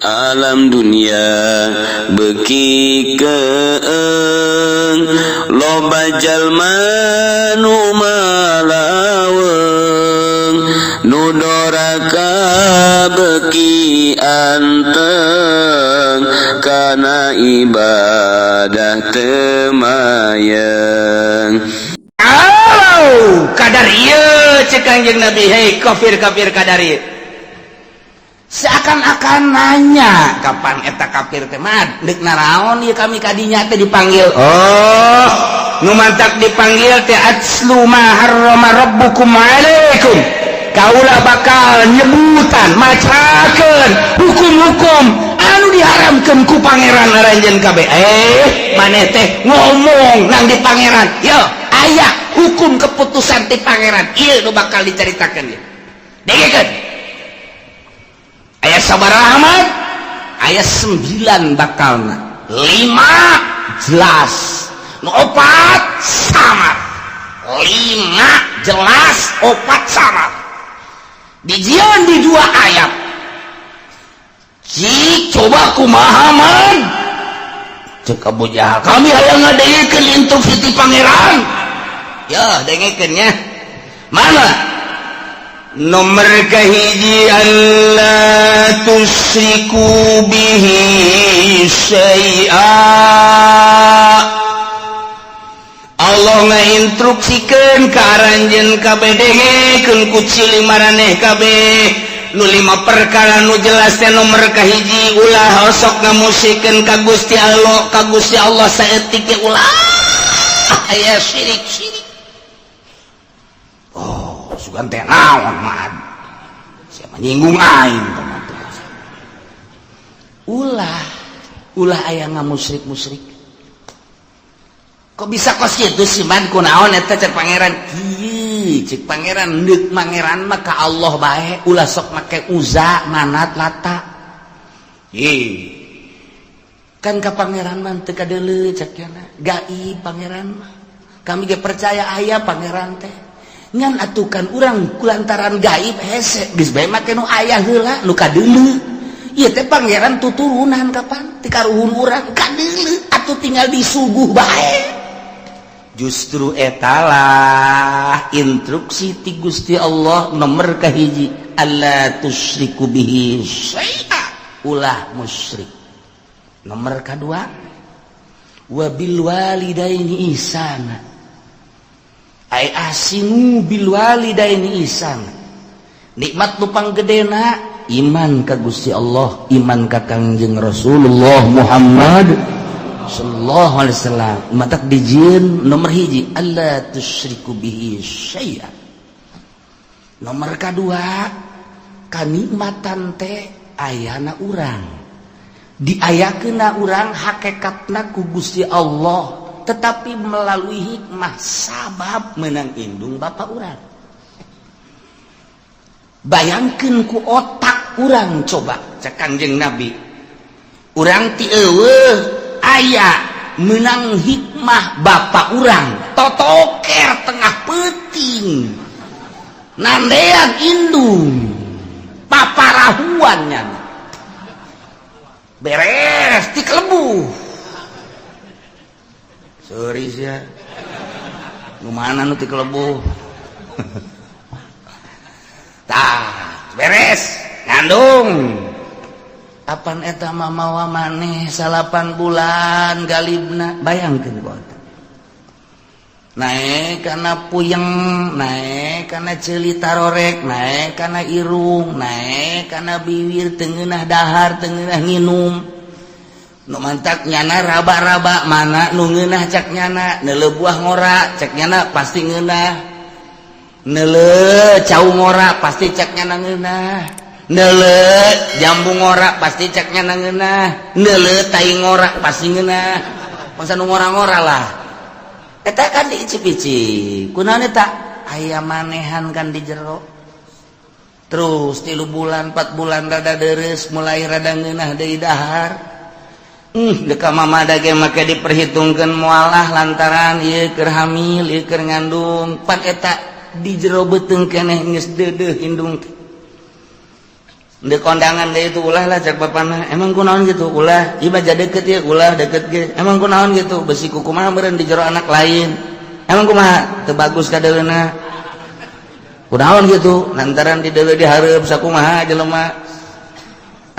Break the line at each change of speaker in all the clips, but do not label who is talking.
alam dunia beki keeng loba jalma nu malaweng nu doraka beki anteng kana ibadah temayeng.
Kadar ieu cek Kangjeng Nabi, hei kafir-kafir kadar ieu. Seakan-akan nanya kapan eta kafir teh mah deuk naraon ieu kami kadinya teh dipanggil. Oh, nu mantak dipanggil teh atslu ma harrama rabbukum alaikum. Kaulah bakal nyebutan macakeun hukum-hukum anu diharamkeun ku pangeran aranjeun kabeh. Maneh teh ngomong nang di pangeran. Yo, aya hukum keputusan ti pangeran ieu nu bakal dicaritakeun ieu. Dengekeun. Ayat sabaraha Ahmad? Ayat 9 bakalna. 5 jelas. Nu 4 samar. 5 jelas, 4 samar. Dijieun di 2 ayat. Coba kumaha man? Cek Abu Jahal, kami hayang ngadengekeun instruksi ti pangeran. Ya, dengekeun nya. Mana? Nomor kahiji alla tusyriku bihi syai'a. Allah ngainstruksikeun ka aranjeun kabeh dengekeun ku cili maraneh kabeh nu 5 perkara nu jelas teh. Nomor kahiji ulah sok ngamusikeun ka Gusti Allah saeutik ge ulah aya syirik. Sugan teh naon mah siapa nyinggung aing teman-teman. Ulah aya ngamusyrik. Kok bisa kos kitu sih man kunaon eta cek pangeran kieu cek pangeran deuk pangeran mah ka Allah bae ulah sok make Uzza Manat Lata. Kan ka pangeran mah teu kadeuleu cek yana gaib pangeran mah kami ge percaya aya pangeran teh. Ngan atukan urang kulantaran gaib hese geus bae make nu aya heula nu kadeuleu. Ieu teh pangeran tuturunan kapan ti karuhun urang kadeuleu atuh tinggal disuguh bae. Justru etalah instruksi ti Gusti Allah nomor kahiji alla tusyriku bihi syai'a ulah musyrik. Nomor kadua wa bil walidaini ihsana ay asinu bil walidaini ihsana. Nikmat nu panggedena iman ka Gusti Allah, iman ka Kangjeng Rasulullah Muhammad sallallahu alaihi wasallam. Matak dijieun nomor hiji alla tusyriku bihi syai'a. Nomor kadua kanikmatan teh ayana urang diayakeunna urang hakikatna ku Gusti Allah tetapi melalui hikmah sabab menang indung bapak urang. Bayangkeun ku otak urang coba cek Kangjeng Nabi. Urang ti eueuh aya menang hikmah bapak urang totoker tengah peuting nandean indung paparahuannya beres ti kelebu. Sorry sia nu mana nu ti kelebu tah beres ngandung. Apan eta mah mawa maneh 8 bulan galibna bayangkeun kok. Naek kana puyeng, naek kana ceuli tarorek, naek kana irung, naek kana bibir teu ngeunah dahar, teu ngeunah nginum. Nu mantak nyana raba-raba mana nu ngeunah cak nyana, neuleuh buah ngora cak nyana pasti ngeunah. Neuleuh cau ngora pasti cak nyana ngeunah. Neuleuh jambu ngora pasti ceknya nangeunah, neuleuh tai ngora pasti ngeunah. Masa nu ngora-ngora lah. Eta kan diicip-icip. Kunaon eta? Aya manehan kan di jero. Terus 3 bulan, 4 bulan rada deres, mulai rada ngeunah deui dahar. Deka mamada ge make diperhitungkeun moalah lantaran ieu keur hamil, ieu keur ngandung. Pan eta di jero beuteung keneh geus deudeuh indung. di kondangan dia itu ulah lah cek bapana emang kunaon gitu ulah iba jadi deket ya ulah deket ge emang kunaon gitu besi kumaha meureun di jero anak lain emang kumaha teu bagus kadeuna kunaon gitu lantaran di deuleu dihareup sakumaha jelema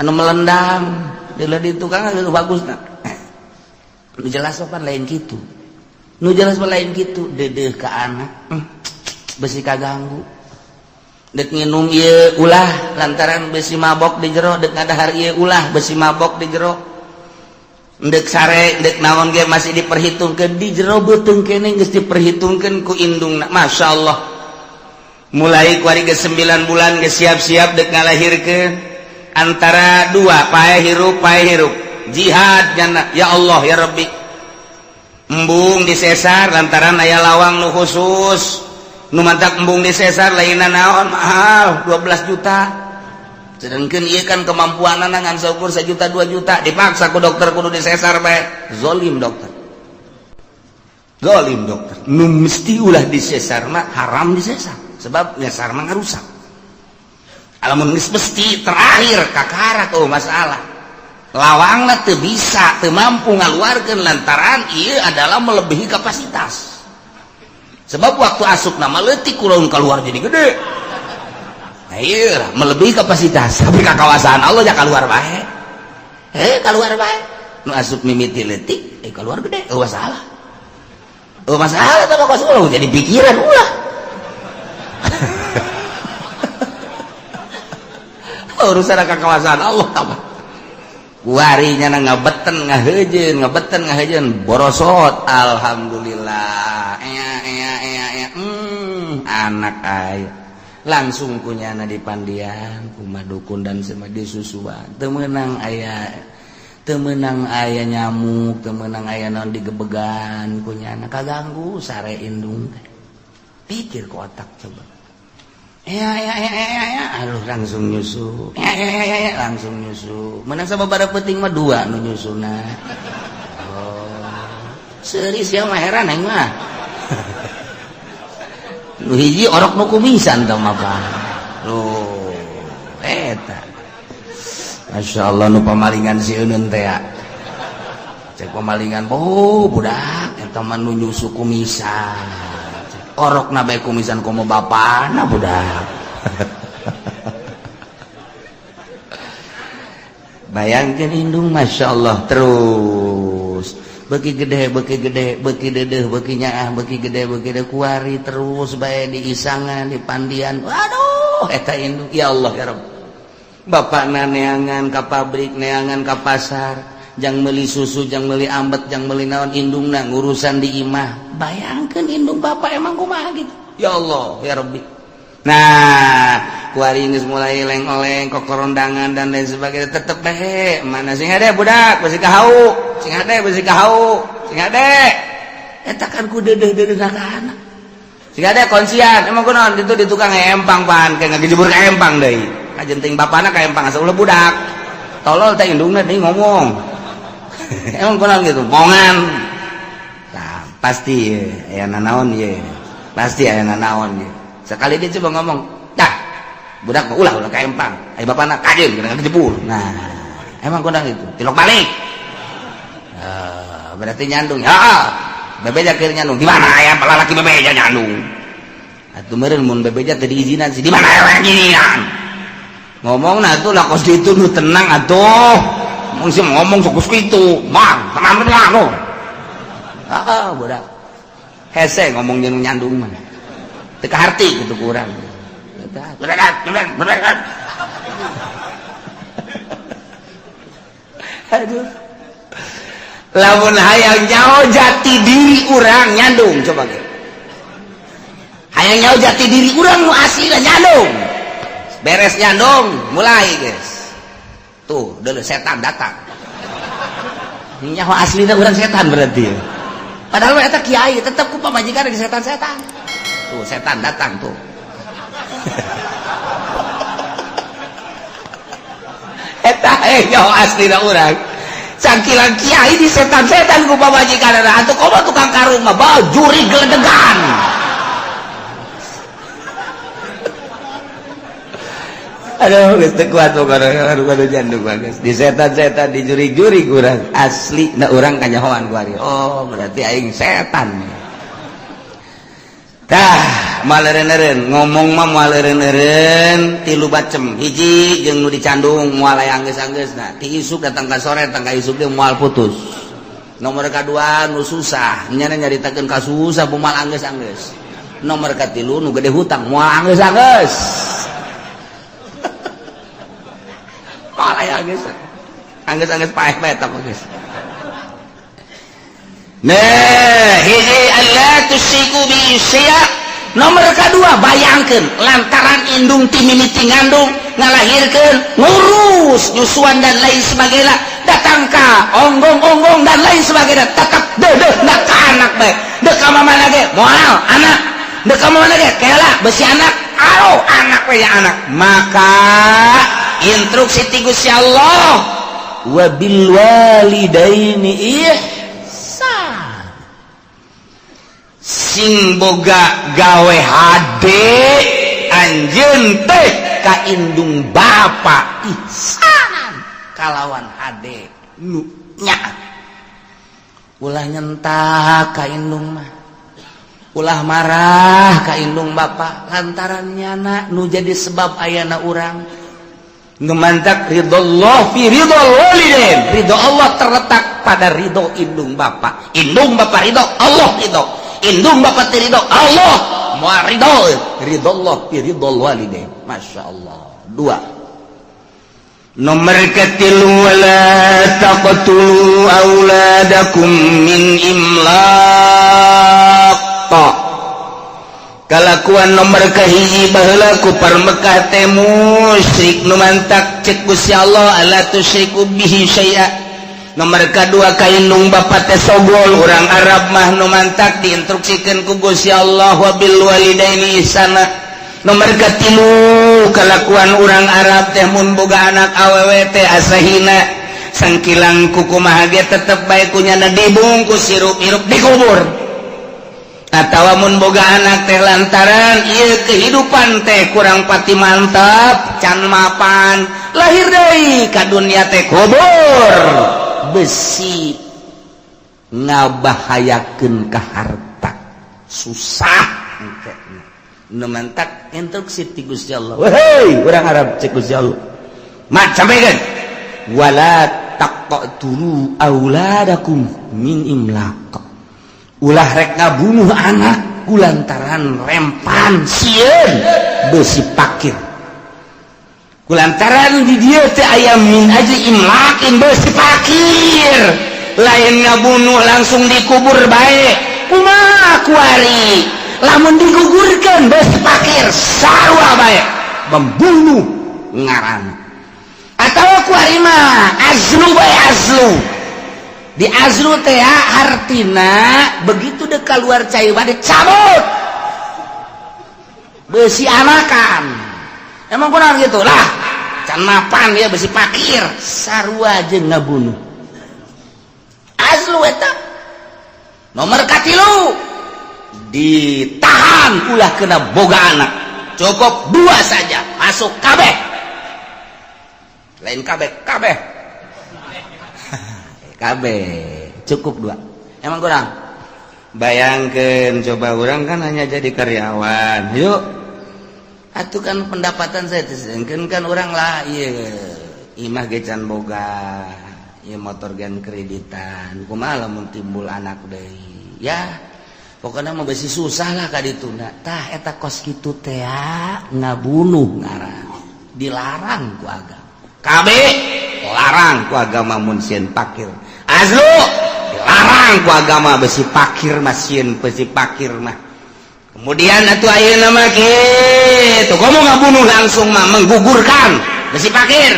anu melendam deuleu di tukang geus bagusna nu jelas pan lain kitu nu jelas lain kitu deudeuh ka anak besi kaganggu dek nginum ieu ulah lantaran besi mabok di jero dek ngadahar ieu ulah besi mabok di jero dek sare dek naon ge masih diperhitungkeun di jero beuteung kene geus diperhitungkeun ku indungna masyaallah mulai ku ari geus 9 bulan geus siap-siap dek ngalahirkeun antara dua pae hirup jihad jana ya Allah ya Rabbi embung disesar lantaran aya lawang nu khusus nu mantak embung disesar lainna naon mahal 12 juta sedangkan ieu kan kemampuanna ngan saukur 1 juta 2 juta dipaksa ku dokter kudu disesar bae zalim dokter nu mesti ulah disesar mah haram disesar sebab nyesar mah ngarusak alamun geus mesti terakhir kakara tuh masalah lawangna teu bisa teu mampu ngaluarkeun lantaran ieu adalah melebihi kapasitas sebab waktu asup nama leutik kunaon keluar jadi gede nah iya melebihi kapasitas tapi kakawasan Allah ya keluar bae keluar bae nu asup mimiti leutik keluar gede masalah tapi kok jadi pikiran ulah urusan kakawasan Allah apa warinya ngabeten ngaheujeun borosot alhamdulillah anak aya langsung kunyana dipandian kumaha dukun dan sama disusuan teu meunang aya nyamuk teu meunang aya naon digebegan kunyana kaganggu sare indung teh pikir ku otak coba aduh langsung nyusu langsung nyusu menang sababaraha peuting mah 2 nu nyusuna seuris ya mah heran aing mah nu hiji orok nu kumisan tah mah Pak eta masyaallah nu pamalingan si euneun teh cek pamalingan budak eta mah nu nyusu kumisan orok na bae kumisan komo bapana budak bayangkeun indung masyaallah terus beki gede beki dedeuh beki nyaah beki gede kuari terus bae di isangan di pandian waduh eta indung ya Allah ya Rabb bapakna neangan ka pabrik neangan ka pasar jang meuli susu jang meuli ambet jang meuli naon indungna ngurusan di imah bayangkeun indung bapak emang kumaha gitu ya Allah ya Rabbi nah kuari geus mulai leng-oleng kokorondangan dan lain sebagainya tetep bae mana sing hade budak besi kahau sing hade eta kan ku deudeuh-deudeuhna ka anak sing hade konsian emang kunaon ditu di tukang empang pan kayak ngajebur ka empang deui kajenting bapana ka empang asa ulah budak tolol teh indungna deui ngomong emang kunaon gitu bongan nah pasti aya nanaon ye pasti aya nanaon ye sekali dia coba ngomong dah budak ulah ka empang aya bapana kajeun kena kejebur nah emang kunaon gitu tilok balik berarti nyandung ya bebeja keur nyandung di mana aya lalaki bebeja nyandung atuh meureun mun bebeja teu diizinan sih di mana aya ginian ngomongna atuh lakos ditu nu tenang atuh mun sih ngomong sok kitu mang tenang lo budak hese ngomong jeung nyandung mah teu kaharti kitu ku urang berat aduh lamun hayang nyao jati diri urang nyandung coba ge hayang nyao jati diri urang nu asli nyandung beres nyandung mulai guys tuh deuleu setan datang nyaho aslina urang setan berarti padahal eta kiai tetep ku pamajikan di setan-setan tuh setan datang tuh eta nyaho aslina urang cangkilan kiai di setan-setan ku pamajikan atuh komo tukang karung mah bae juri geledegan Aduh, geus teu kuat pokona jandung bagus. Di setan-setan di juri-juri kurang asli na urang kanyahoan ku ari. Oh, berarti aing setan. Tah, maleureun-eureun ngomong mah maleureun-eureun tilu bacem. Hiji jeung nu dicandung moal aya anggeus-anggeusna. Ti isuk datang ka sore, datang ka isuk ge moal putus. Nomor kadua nu susah, nya nyaritakeun ka susah moal anggeus-anggeus. Nomor katilu nu gede hutang moal anggeus-anggeus. Moal aya anggeus paeh bae eta geus. Nah, hiji Allah tusiku bi syia. Nomor kedua bayangkeun lantaran indung ti mimiti ngandung ngalahirkeun ngurus nyusuan dan lain sebagainya datang ka onggong-onggong dan lain sebagainya tetap deudeuh da ka anak bae deuk ka mamana ge moal anak deuk ka mamana ge kela besi anak aro anak we ya anak maka instruksi ti Gusti Allah wa bil walidaini sing boga gawe hade anjeun teh ka indung bapa ihsanan kalawan hade nu nya ulah nyentak ka indung mah ulah marah ka indung bapa lantaran nyana nu jadi sebab ayana urang ngemantak ridallah fi ridal walidain ridho Allah terletak pada ridho indung bapa ridho Allah ridho indung bapak ridho Allah moal ridho Allah fi ridhol walidain masyaallah. Dua nomor katilu wala taqtulu auladakum min imlaq kalakuan nomor kahiji baheula ku parmekah teh musyrik nu mantak cek Gusti Allah alla tusyriku bihi syai'a. Nomor kedua kaindung bapak teh sogol urang Arab mah nu mantak diinstruksikeun ku Gusti Allah wa bil walidaini ihsana. Nomor katilu kalakuan urang Arab teh mun boga anak awewe teh asahina sangkilang kukumaha ge tetep bae kunyana dibungkus sirup-irup dikubur. Atawa mun boga anak teh lantaran ieu kehidupan teh kurang pati mantap can mapan lahir deui ka dunya teh kubur. Besi ngabahayakeun ka harta susah nemantak instruksi ti Gusti Allah wahai urang Arab cek Gusti Allah mat sampaikan wala taqtulu auladakum min imlaq ulah rek ngabunuh anak kulantaran rempan sieun besi pakir kulantaran di dia teh aya min aja imlakin besi pakir lain ngabunuh langsung dikubur bae kumaha kuari lamun digugurkeun besi pakir sarua bae membunuh ngaran atawa kuari mah azlu bae azlu di azlu teh artina begitu dek keluar cai bade cabut besi anakan. Emang kurang gitu lah can mapan dia besi pakir sarua jeung ngabunuh azlu eta. Nomor katilu ditahan ulah kena boga anak cukup 2 saja masuk kabeh lain kabeh cukup 2 emang kurang. Bayangkeun coba orang kan hanya jadi karyawan yuk atuh kan pendapatan saya kan orang lah iya imah ge can boga ieu motor gen kreditan kumaha lamun timbul anak deui ya pokoknya mah besi susah lah ka dituna tah eta kos kitu teh ngabunuh ngaran dilarang ku agama kabeh larang ku agama mun sieun pakir azlu dilarang ku agama besi pakir mah sieun besi pakir mah. Kemudian atuh ayeuna mah kitu komo ngabunuh langsung mah menggugurkan besi pakir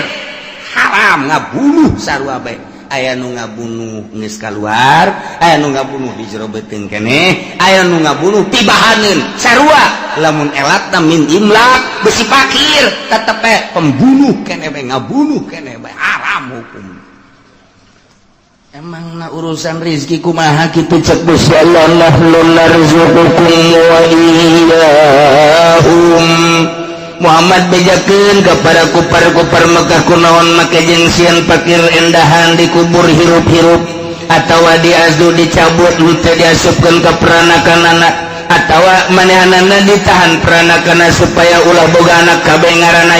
haram ngabunuh sarua bae aya nu ngabunuh geus kaluar aya nu ngabunuh di jero beuteung keneh aya nu ngabunuh tibahaneun sarua lamun elatna min imlaq besi pakir tetep pembunuh keneh bae ngabunuh keneh bae haram hukum. Emang na urusan rizki kumaha kitu cek Gusti Allah nahnu narzuqukum wa iyyahum Muhammad bejakeun kepada kupar-kupar Mekah kunaon make jeung sieun pakir endahan dikubur hirup-hirup atawa diasdu dicabut teu diasupkeun ka peranakanana atawa manehanana ditahan peranakana supaya ulah boga anak kabeh ngaranna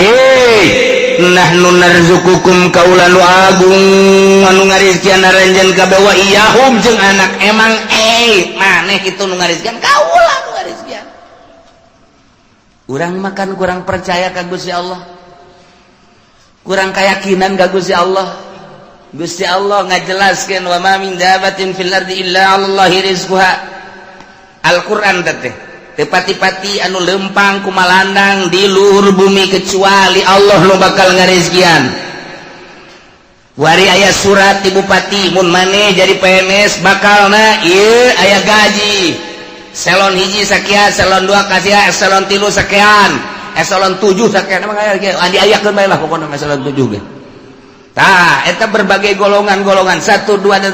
nahnu narzukukum kaula nu agung anu ngarizkian aranjeun kabeh wa iyyahum jeung anak emang maneh kitu nu ngarizkian kaula nu ngarizkian. Urang makan kurang percaya ka Gusti Allah, kurang keyakinan ka Gusti Allah. Gusti Allah ngajelaskeun wa ma min dabatin fil ardi illa 'alallahi rizquha. Al-Qur'an teh tepati-pati anu lempang kumalandang di luhur bumi kecuali Allah nu bakal ngarizkian. Wari aya surat ti bupati mun maneh jadi PNS bakalna ieu aya gaji. Eselon hiji sakian, eselon 2 kasihan, eselon 3 sakian, eselon 7 sakian. Emang aya diayakeun bae lah pokona eselon 7 ge. Tah, eta berbagai golongan-golongan 1 2 dan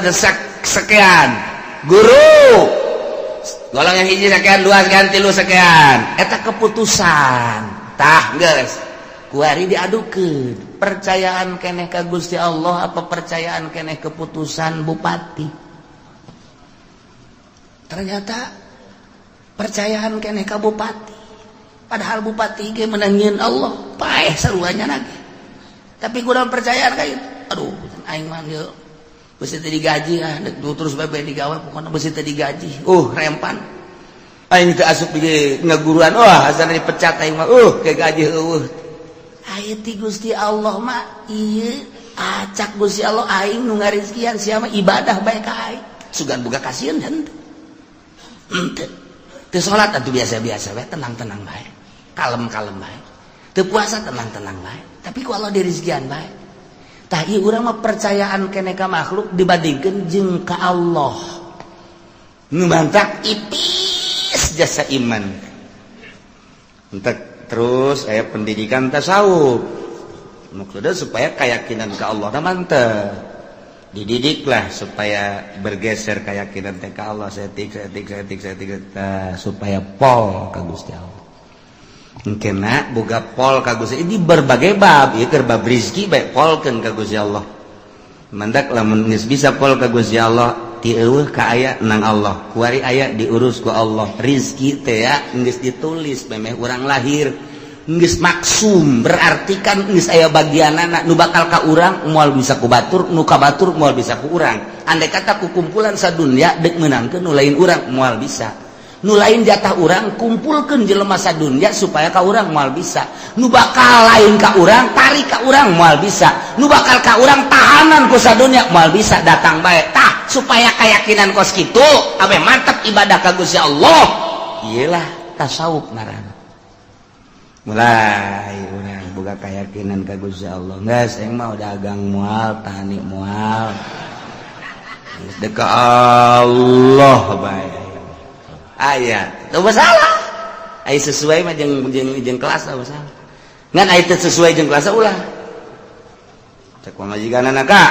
sekian. Guru golongan hiji sakian, 2 sakian, 3 sakian. Eta keputusan. Tah, geus. Kuari diadukeun. Percayaan keneh ka Gusti Allah apa percayaan keneh keputusan bupati? Ternyata percayaan keneh ka bupati, padahal bupati ge menangieun Allah paeh saruanya lagi, tapi kurang percayaan ka itu. Aduh aing mah geus beusi teu digaji terus bae digawe pokona beusi teu digaji rempan aing teu asup di ngaguruan asana dipecat aing mah ke gaji eueuh. Aya ti Gusti Allah mah ieu acak Gusti Allah aing nu ngarizkian sia mah ibadah bae ka aing sugan boga kasieun henteu teu salat atuh biasa-biasa bae tenang-tenang bae kalem-kalem bae teu puasa tenang-tenang bae tapi ku Allah dirizkian bae. Tah ieu urang mah percayaan keneh ka makhluk dibandingkeun jeung ka Allah nu mantak ipis jasa iman. Entek terus aya pendidikan tasawuf maksudnya supaya keyakinan ka Allah teh mantep dididiklah supaya bergeser keyakinan teh ka Allah setik supaya pol ka Gusti Allah. Engkena boga pol ka Gusti di berbagai bab ieu keur bab rezeki bae polkeun ka Gusti Allah. Mandak lamun geus bisa pol ka Gusti Allah ti eueuh ka aya nang Allah. Kuari aya diurus ku Allah. Rezeki teh ya geus ditulis memeh urang lahir geus maksum berarti kan geus aya bagianana nu bakal ka urang moal bisa ku batur nu ka batur moal bisa ku urang. Andai kata ku kumpulan sadunya deuk meunangkeun nu lain urang moal bisa. Nu lain jatah urang kumpulkeun jelema sadunya supaya ka urang moal bisa. Nu bakal lain ka urang tarik ka urang moal bisa. Nu bakal ka urang tahanan ku sadunya moal bisa datang bae. Tah supaya keyakinan kos kitu abe mantap ibadah ka Gusti Allah. Iyalah tasawuf ngaranna. Mulai urang boga keyakinan ka Gusti Allah. Geus aing mah dagang moal, tani moal. Geus ka Allah bae. Ayat teu masalah aya sesuai mah jeung kelas teu masalah ngan aya teu sesuai jeung kelas ulah cek pamajikanana Kak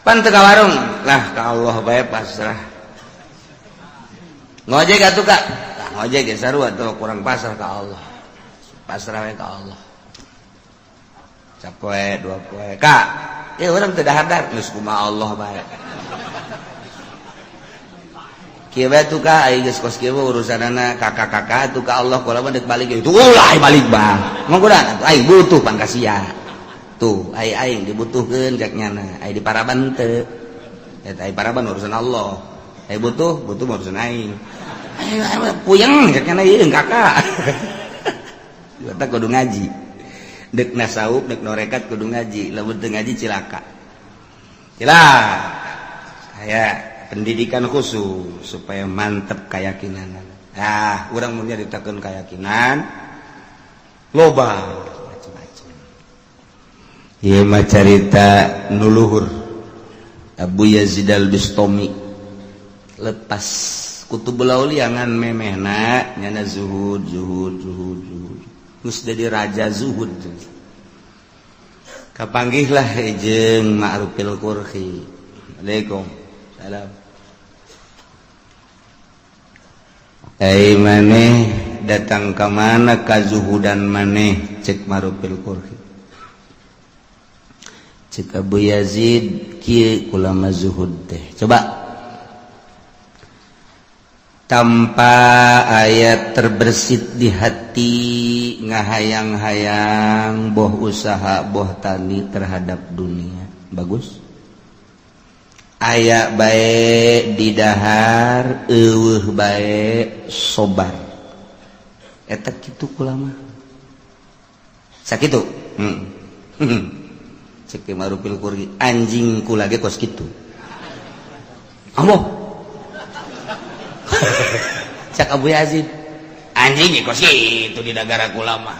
pan teu ka warung lah ka Allah bae pasrah ngojek atuh Kak ngojek ge sarua teu kurang pasrah ka Allah pasrah we ka Allah sapoe dua poe Kak urang teu dahar geus kumaha Allah bae kieu bae tuh Kak aya geus kos kieu urusanana kakak-kakak tuh ka Allah kula mah deuk balik itu ulah balik bah manggodan atuh aing butuh pangkasia tuh aing dibutuhkeun cek nyana aya di paraban teu eta aya paraban urusan Allah aya butuh urusan aing puyeng cek nyana ieu kakak eta kudu ngaji deuk nasawuf deuk norekat kudu ngaji lamun teu ngaji cilaka aya pendidikan khusus supaya mantep keyakinan. Nah, urang mun nyaritakeun keyakinan loba macam-macam. Ieu mah carita nu luhur. Abu Yazid al-Bistami lepas kutubul auliangan memehna nyana zuhud. Geus jadi raja zuhud. Kapanggihlah jeung Ma'rufil Qurhi. Assalamualaikum. Salam. Maneh datang ke mana kazuhudan maneh cek Marufil Qurhi. Cek Abu Yazid kieu ulama zuhud teh. Coba tanpa ayat terbersit di hati ngahayang-hayang boh usaha boh tani terhadap dunia bagus aya bae di dahar eueuh bae sobar eta kitu kulama sakitu cek Marufil Qurhi anjing kula ge kos kitu ambo cak Abu Yazid anjing kos itu di negara kulama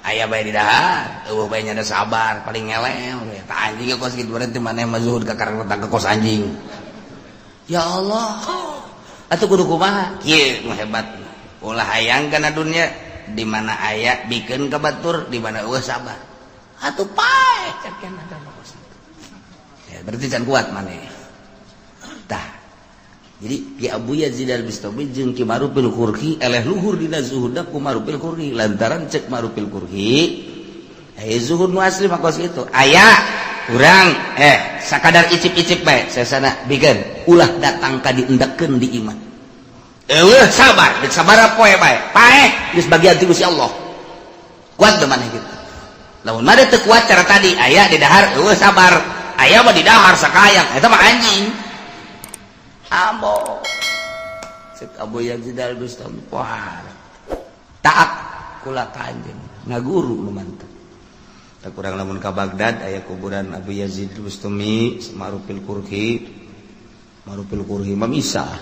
aya bae di dahar eueuh bae nya sabar paling ngelel eta anjing kos kitu berarti maneh mah zuhud ka karang datang ke kos anjing ya Allah atuh kudu kumaha kieu nu hebat ulah hayang kana dunya di mana aya bikeun ka batur di mana eueuh sabar atuh pae cak kana kos ya berarti can kuat maneh tah. Jadi Ki Abu Yazid al-Bistami jeung Ki Marufil Qurhi eleh luhur dina zuhudna ku Marufil Qurhi lantaran cek Marufil Qurhi aya zuhud nu asli mah kos kitu aya urang sakadar icip-icip bae sasana bikeun ulah datang ka diendekkeun di iman eueuh sabar deuk sabaraha poe bae paeh geus bagian ti Gusti Allah kuat teu maneh kitu lamun made teu kuat cara tadi aya di dahar eueuh sabar aya mah di dahar sakayang eta mah anjing ambo cek Abu Yazid al-Bistami wah taat kula ka anjeun ngaguru nu mantep tak kurang lamun ka Baghdad aya kuburan Abu Yazid al-Bistami Marufil Qurhi mah misah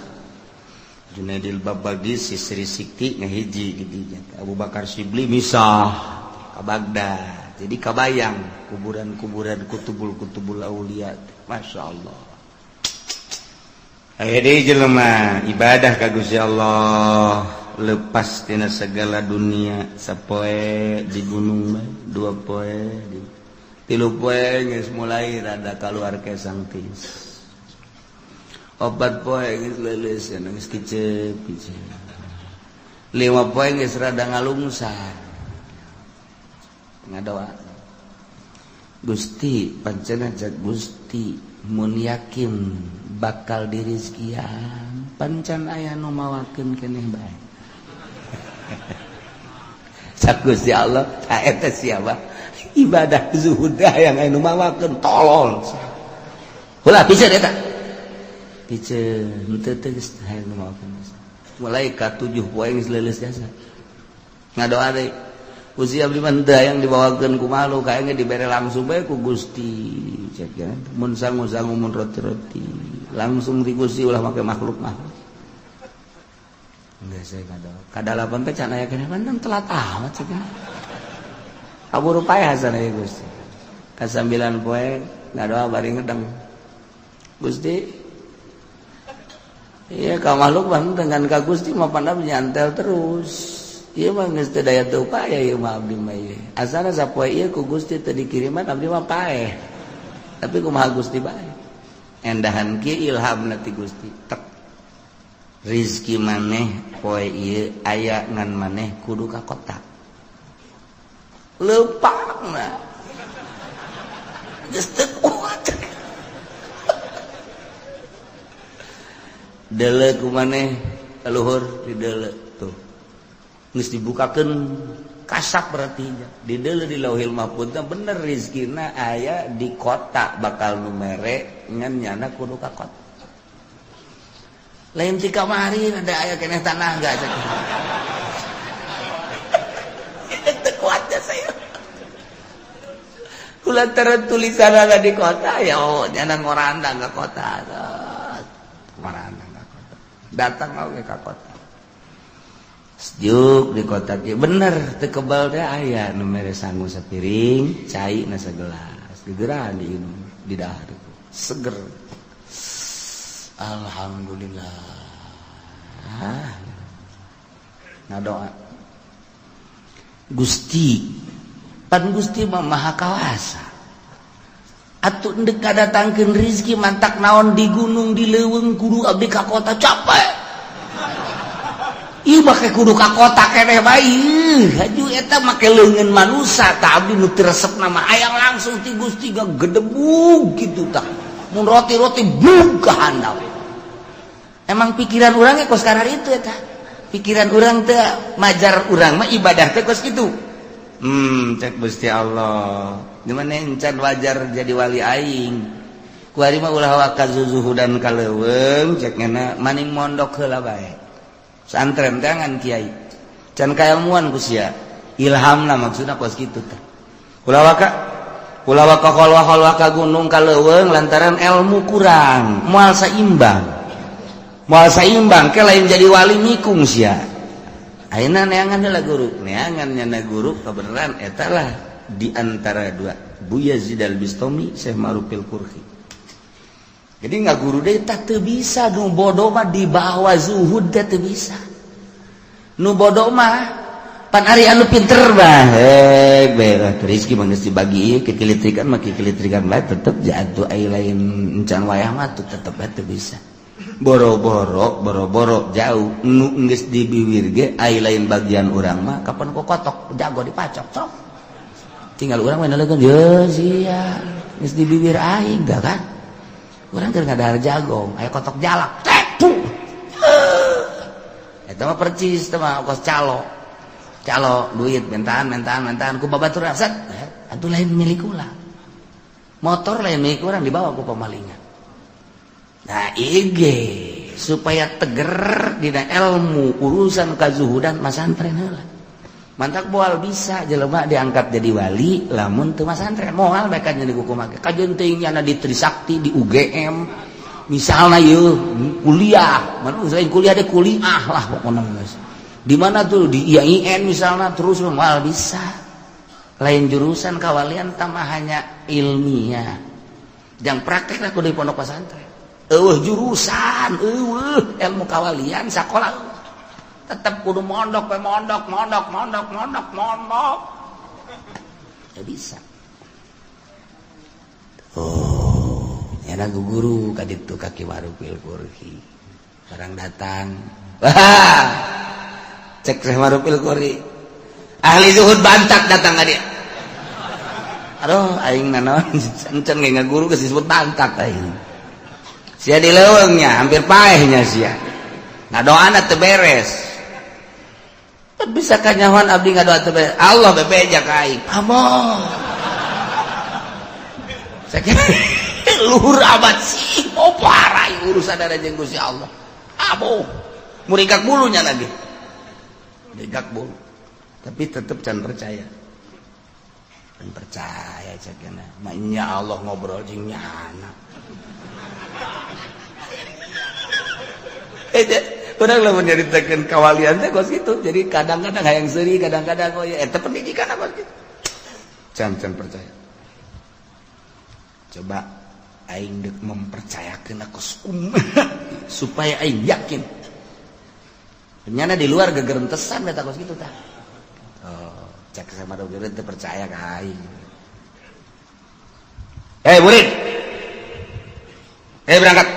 Junaidil Babagis Sri Sikti ngahiji gedinya Abu Bakar Shibli misah ka Baghdad jadi kabayang kuburan-kuburan kutubul aulia masyaallah. Aya deui jelema ibadah ka Gusti Allah lepas tina segala dunia sapoe di gunung bae 2 poe 3 poe geus mulai rada kaluar kesang tis 4 poe geus leuleus geus kicep 5 poe geus rada ngalungsar ngadoa Gusti pancena jak Gusti mun yakin bakal dirizkian pancan aya nu mawakeun keneh bae cak Gusti Allah ta eta siapa ibadah zuhud hayang anu mawakeun tolol ulah piceun eta piceun teu teu geus hayang nu mawakeun mulai ka 7 poe geus leuleus jasa ngadoa deui Gusti abdi mah teu hayang dibawakeun ku makhluk hayang dibere langsung bae ku Gusti cek ya mun sangu-sangu mun roti-roti langsung di Gusti ulah make makhluk enggak saya kadalapan teh can aya keneh pandang telat amat cek kaburu pae hasan aya Gusti ka 9 poe ngadoa bari ngedeng Gusti iya ka makhluk mah dengan ka Gusti mah pandang nyantel terus ieu mah geus teu daya teu upaya ieu mah abdi mah ieu asana sapoe ieu ku Gusti teu dikiriman abdi mah paeh tapi kumaha Gusti bae endahan kieu ilhamna ti Gusti tek rizki maneh poe ieu aya ngan maneh kudu ka kota leupangna geus teu kuat deuleu ku maneh kaluhur di deuleu tuh geus dibukakeun kasak berarti di deuleu di Lauhil Mahfuz bener rizkina aya di kota bakal numere ngan nyana kudu ka kota lain ti kamari ada aya keneh tanah enggak cek teu kuat ya saya kulantaran tulisan ada di kota ya oh nyana ngorandang ka kota ngorandang ka kota datang oge ka kota sejuk di kota kieu bener teu kebal teh aya nu mere sangu sapiring cai na sagelas gegeran diinum di dahar seger alhamdulillah ngadoa Gusti pan Gusti mah maha kawasa atuh endek kadatangkeun rezeki mantak naon di gunung di leuweung kudu abdi ka kota capek ieu make kudu ka kota keneh bae haju eta make leungeun manusia tah abdi nu teu resepna mah hayang langsung ti Gusti gedebug kitu tah mun roti-roti bug ka handap emang pikiran urang kos karar itu eta pikiran urang teh majar urang mah ibadah teh kos kitu cek Gusti Allah di mana encan wajar jadi wali aing kuari mah ulah waka zuzuhudan kaleuweung cek ngana maning mondok heula bae santren tangan kiai can kailmuan ku sia ilhamna maksudna kos kitu teh ulah waka kholwa ka gunung kaleuweung lantaran ilmu kurang moal saimbang ke lain jadi wali mikung sia ayeuna neangan heula guru neangan nyana guru kebenaran eta lah di antara dua Buya Yazid Al-Bistami Syekh Ma'rufil Qurhi jadi ngaguru deui tah teu bisa nu bodoh mah di bawah zuhud teh teu bisa nu bodoh mah pan ari anu pinter mah beureuh rezeki mah geus dibagi ieu kekilitrikan mah kekilitrikan bae tetep jatuh ai lain encan wayah mah tetep teu bisa boro-boro jauh nu geus di bibir ge ai lain bagian urang mah kapan ku kotok jago dipacok sok tinggal urang mah naleungkeun ye sia geus di bibir aing da kan urang keur ngadahar jagong aya kotok jalak tepu eta mah percis teh mah kos calo duit mentaan ku babaturan set atuh lain milik urang motor lain milik urang dibawa ku pamalingan nah ige supaya teger dina ilmu urusan kazuhudan masantren heula mantak moal bisa jelema diangkat jadi wali lamun teu masantren moal bae ka jadi kumaha kajeun teuing nya di Trisakti di UGM misalna yeuh kuliah mun selain kuliah de kuliah lah pokona geus di mana tuh di IAIN misalna terus moal bisa lain jurusan kawalian tambah hanya ilmiah jang praktek lah kudu di pondok pesantren jurusan ilmu kawalian sakola tetap kudu mondok ya bisa ya guru kaditu kaki Ma'rufil Qurhi barang datang cek Syekh Ma'rufil Qurhi ahli zuhud bantak datang ka dia aduh aing nanaon encen ge ngaguru geus disebut bantak aing sia di leuweungnya hampir paehnya sia ngadoana teu beres bisa kanyawan abdi ngadoa teu beres Allah bebeja ka aing amoh saking luhur abad sih parah urusan ada jeung Gusti Allah amoh murigak bulunya lagi murigak bulu tapi tetep can percaya cekna mah nya Allah ngobrol jeung nyana orang lah menceritakan kawalian teh kos gitu jadi kadang-kadang hayang seuri kadang-kadang oh ya eta pendidikan apa gitu can percaya coba aing deuk mempercayakeun kos supaya aing yakin ternyata di luar gegerentesan eta kos gitu tah cek sama dokter teu percaya ka aing murid berangkat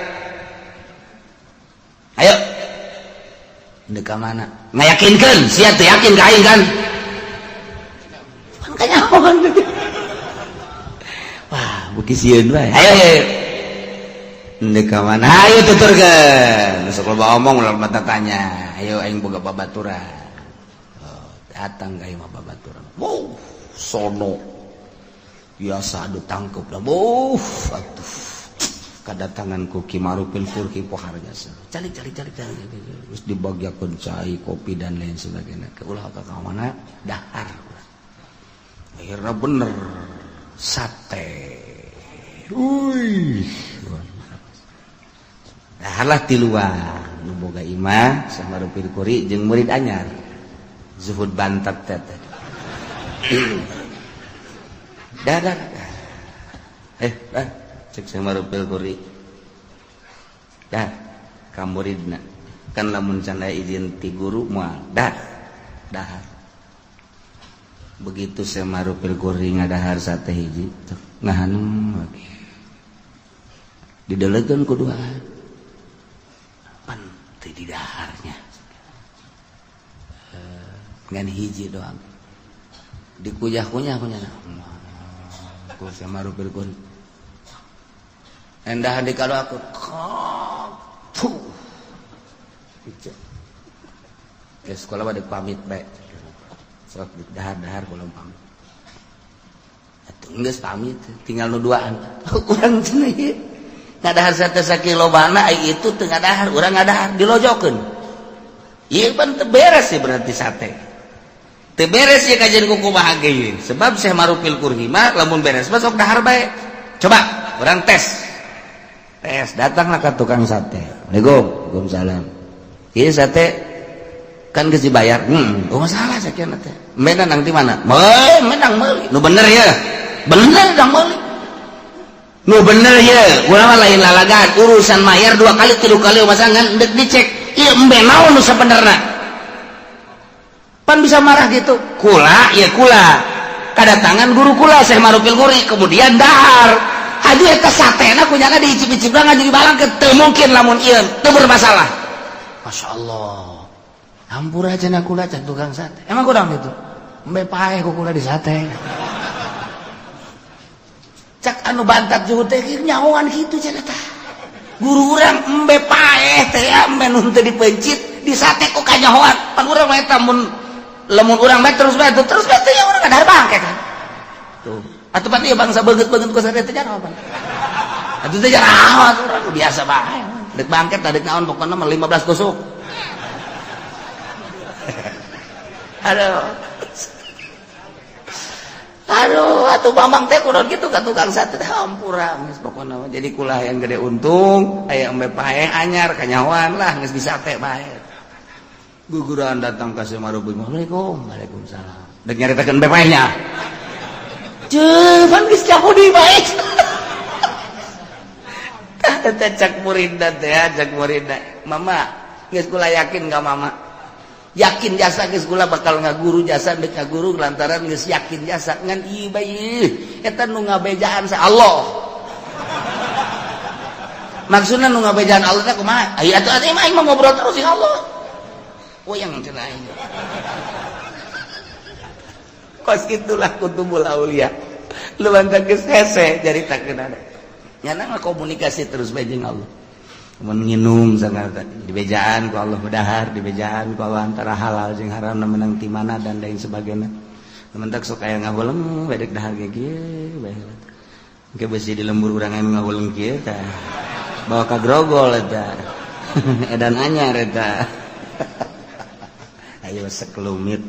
ayo dek mana ngayakinkeun sia teu yakin ka aing kan pan kanyawan wah beuki sieun bae ayo dek mana ayo tuturkeun sok loba omong ulah mata tanya ayo aing boga babaturan datang ka imah babaturan wow sono biasa adu tangkep dah atuh kadatangan ku Ki Ma'rufil Qurhi poharga cari terus dibagiakeun cai kopi dan lain sebagainya ke ulah ka mana dahar akhirnya bener sate daharlah tiluan nu boga imah Syekh Ma'rufil Qurhi jeung murid anyar zuhud bantat teh dah cek Syekh Ma'rufil Qurhi dah ka muridna kan lamun can aya izin ti guru moal dah begitu Syekh Ma'rufil Qurhi ngadahar sate hiji ngahanem lagi didelegeun kuduaan pan teu didaharnya ngan hiji doang dikuyah-kunyah ku sama rupirkun endah dikalo aku ke sekolah pada pamit baik sok dahar-dahar kalau pamit atuh geus pamit tinggal nu duaan urang cenah ieu ngadahar sakilobana ai itu teu ngadahar urang ngadahar dilojokeun ieu pan teu beres sih berarti sate teu beres ya kajian kuku bahagia sebab Syekh Marufil Qurhi mah lamun beres mah sok dahar bae coba urang tes datanglah ke tukang sate Waalaikumsalam ieu sate kan geus dibayar oh masalah sakieu teh menang nang di mana menang meuli nu bener ya bener dang meuli nu bener ya urang mah lain lalagan urusan mayar 2 kali 3 kali masangan deuk dicek ieu embe naon nu sabenerna pan bisa marah gitu kula kadatangan guru kula Syekh Marufil Qurhi kemudian dahar aduh eta satena kunyana diicip-icipna ngajari balangkeun teu mungkin lamun ieu teu bermasalah masyaallah hampura cenah kula can tukang sate emang kurang itu embe paeh ku kula di sate cak anu bantat juhud teh nyahoan kitu cenah tah guru urang embe paeh teh embe nu teu dipencit di sate ku kanyahoan pan urang mah eta mun lamun urang mah terus bae ya urang kadahar bangke kan tuh atuh pati bangsa beungeut-beungeut ku sate teh jangan apa atuh teh jangan urang biasa bae deuk bangket deuk naon pokona mah 15 tusuk aduh atuh Bambang teh kunaon kitu ka tukang sate teh hampura geus pokona jadi kulah yang gede untung aya embe paeh anyar kanyahoan lah geus bisa teh bae guguran datang ka Syekh Marufil Waalaikumsalam deuk nyaritakeun embe paehnya pan geus cakudi bae teh cak muridna teh cak muridna mama geus kula yakin ka mama yakin jasa geus kula bakal ngaguru jasa deuk ngaguru lantaran geus yakin jasa ngan ieu bae eta nu ngabejaan sa Allah maksudna nu ngabejaan Allah teh kumaha aya atuh aing mah ngobrol terus jeung Allah wayang cenah aing kos kitulah kutubul aulia lumantar geus hese jaritakeun ada nyana komunikasi terus bae jeung Allah mun nginum sangat dibejaan ku Allah bedahar dibejaan ku Allah antara halal jeung haram menang ti mana dan lain sebagainya mentak sok aya ngaweleng bedek dahar ge kieu bae engke beusi di lembur urang anu ngaweleng kieu tah bawa ka grogol eta edan anyar eta ayo sekelumit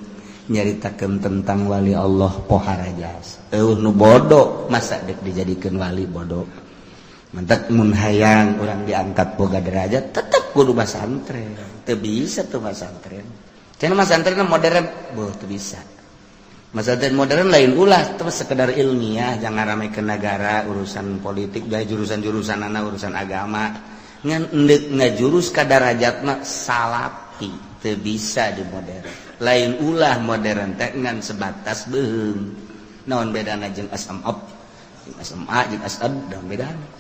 nyaritakeun tentang wali Allah pohara jasa nu bodoh masa dek dijadikeun wali bodoh mentak mun hayang urang diangkat boga derajat tetep kudu masantren teu bisa tuh masantren cenah masantren modern teu bisa masantren modern lain ulah teu sekedar ilmiah jangan ramekeun negara urusan politik da jurusan-jurusanana urusan agama ngan endek ngajurus ka derajatna salafi teu bisa di modern lain ulah modern teh ngan sebatas beung naon bedana jeung SMA jeung asad daun bedana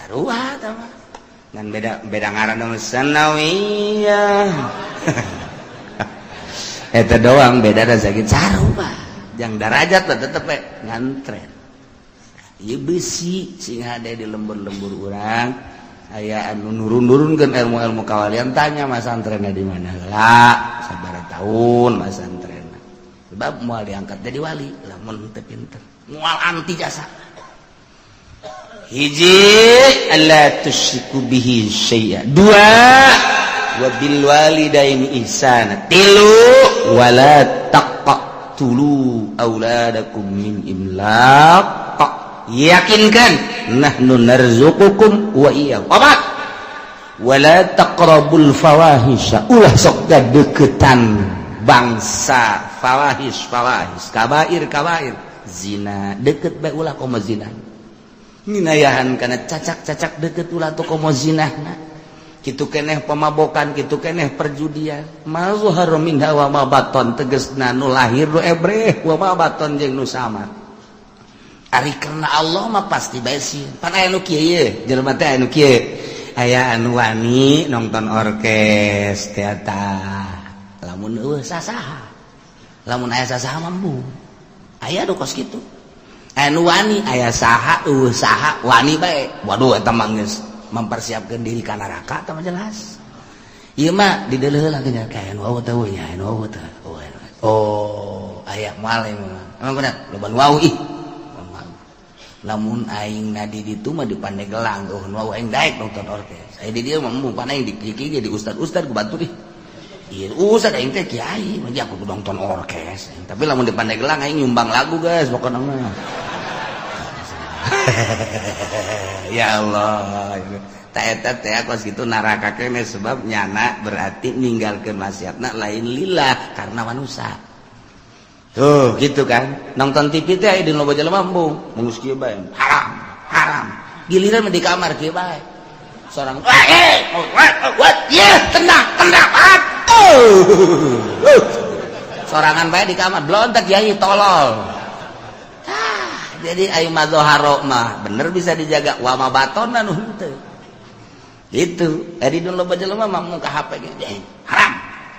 taruah tama ngan beda ngaran sanawiyah eta doang beda da sakit sarua jang derajat teh tetep ngantren ieu beusi sing hade di lembur-lembur urang aya anu nurun-nurunkeun ilmu-ilmu kawalian tanya masantrenna di mana heula sabaraha taun masantrenna sebab moal diangkat jadi wali lamun teu pinter moal anti jasa hiji alla tusyriku bihi syai'a dua wa bil walidaini ihsana tilu wala taqtulu auladakum min imlaq yakinkan nahnu narzuqukum wa iyyahum obat wala taqrabul fawahisha ulah sok deketan bangsa fawahis kabair zina deket bae ulah komo zina nginayahan kana cacak deket ulah tu komo zinahna kitu keneh pemabokan kitu keneh perjudian mazhar min hawa ma baton tegasna nu lahir nu ebreh wa ma baton jeung nu samar ari karena Allah mah pasti bae sih pan aya nu kieu ye jelema teh anu kieu aya anu wani nonton orkes teata lamun eueuh sasaha lamun aya saha mampu aya nu kos kitu anu wani aya saha saha wani bae waduh eta mah geus mempersiapkeun diri ka neraka tah jelas ieu mah di deuleuh lah nya kayak anu teh we nya anu teh oh aya moal emang bener loba nu wau ih lamun aing nadi ditu mah di Pandeglang nu wau aing daek nonton orkes aya di dieu mah mun aing dikiki jadi ustad-ustad ku batur ih ieu ustad aing teh kiai mah aku nonton orkes tapi lamun di Pandeglang aing nyumbang lagu guys pokona mah ya Allah tak eta teh kos kitu neraka keneh sebab nyana berarti ninggalkeun maksiatna lain lillah karena manusia tuh gitu kan nonton TV teh aya di loba jelema embung mun kieu bae haram giliran di kamar kieu bae sorang ya tenang sorangan bae di kamar blontak kiai tolol jadi ayo madzoharo mah bener bisa dijaga wa ma batonna nu henteu itu ari dun loba jelema mah mun ka HP ge haram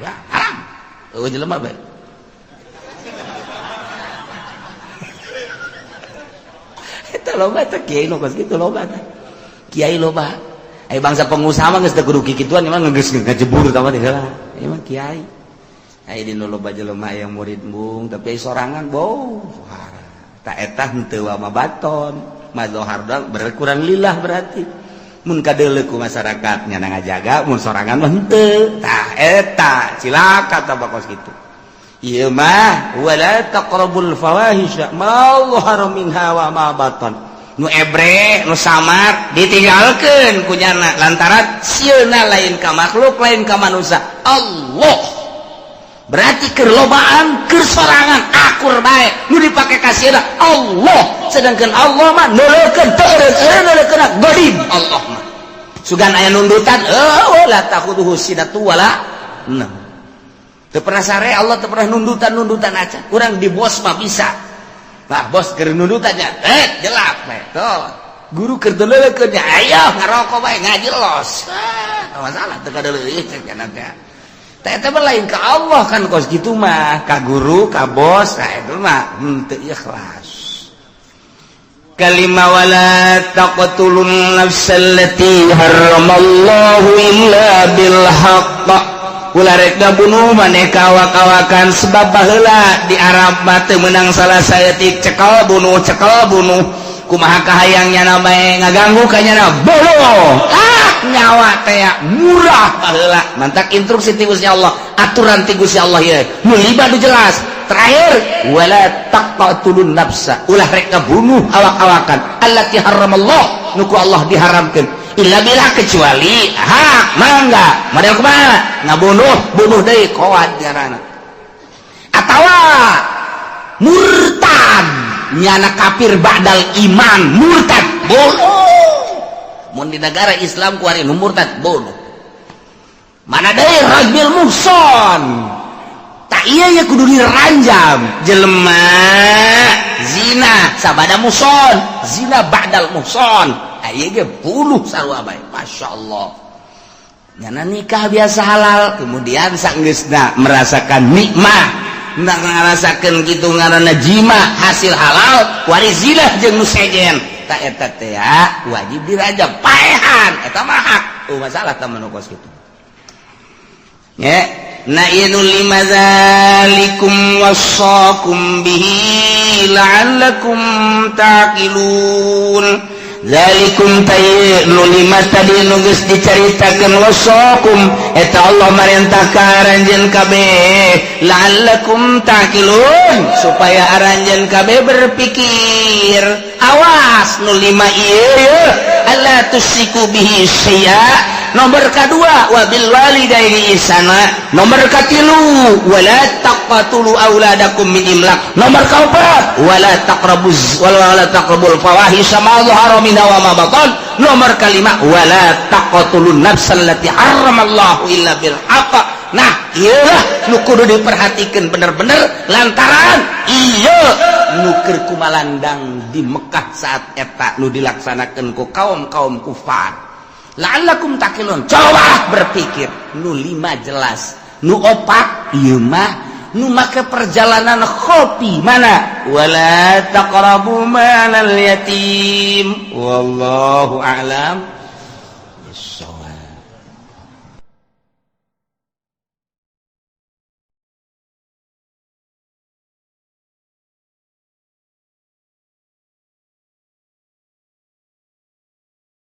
ya haram eueuh jelema bae eta loba teh kiai nu kos kitu loba teh kiai loba aya bangsa pengusaha mah geus teu kudu kikituan mah geus ngajebur tah mah heula ieu mah kiai aya dinu loba jelema aya murid embung tapi sorangan boh tak eta henteu wa mabaton madzohar berkurang lillah berarti mun kadeuleu ku masyarakat nya ngajaga mun sorangan mah henteu tah eta cilaka tah bakos kitu ieu mah wala taqrabul fawahisha ma dhahara minha wa ma batan nu ebre nu samar ditinggalkeun ku nyana lantaran sieuna lain ka makhluk lain ka manusia Allah berarti keur lobaan keur sorangan akur bae nu dipake kasieuna Allah sedangkan Allah mah nuleukeun teu nuleukeun godim Allah mah sugan aya nundutan la takhuduhu sinatu wala nah teu pernah sare Allah teu pernah nundutan aja urang di bos mah bisa nah bos keur nundutannya jelap bae tuh guru keur nuleukeun nya aya ngarokok bae ngaji los masalah teu kadeuleuh cenah teh eta mah lain ka Allah kan kos kitu mah ka guru ka bos eta mah teu ikhlas kalima wala taqtulun nafsallati haramallahu illa bil haqq ulah rek ngabunuh maneh kawak-kawakan sebab baheula di Arab mah teu meunang salah saeutik cekel bunuh kumaha kahayangnya namae ngaganggu ka nyana bolo nyawa teh murah baheula mantak instruksi ti Gusti Allah aturan ti Gusti Allah ieu nu liba nu jelas terakhir wala taqtulun nafsa ulah rek ngabunuh awak-awakan allati haramallah nu ku Allah diharamkeun illa billah kecuali hak mangga model kumaha ngabunuh deui qawad jarana atawa murtad nyana kafir ba'dal iman murtad bunuh mun di negara Islam ku ari nu murtad bunuh mana deui rajmil muhson tak iya ya kudu diranjam jelema zina sabada muhson zina ba'dal muhson aya ge bunuh sarua bae masyaallah nyana nikah biasa halal kemudian saenggeusna merasakan nikmat ndak ngarasakeun kitu ngaranna jima hasil halal wari zina jeung nu sejen ta eta teh wajib dirajam paehan eta mah hak masalah tah manu kos kitu ya na'inu limadzalikum wassaqum bihi la'allakum taqilun zalikum tayyinu lima tadi nu geus dicaritakeun wassaqum eta Allah marentah ka aranjeun kabeh la'allakum taqilun supaya aranjeun kabeh berpikir awas nu lima ieu alla tusyriku bihi syai'a nomor kedua wabil walidaini ihsana nomor katilu wala taqtulu auladakum min imlaq nomor kaopat wala taqrabul fawahisha ma dhahara minha wa ma batan nomor kalima wala taqtulun nafsal lati haramallahu illa bil haqq nah ieu nu kudu diperhatikeun bener-bener lantaran ieu nu keur kumalandang di Mekah saat eta nu dilaksanakeun ku kaum-kaum kufar la'allakum taqilun coba berpikir nu lima jelas nu opat ieu mah nu make perjalanan khofi mana wala taqrabu malal yatim wallahu a'lam bissawab.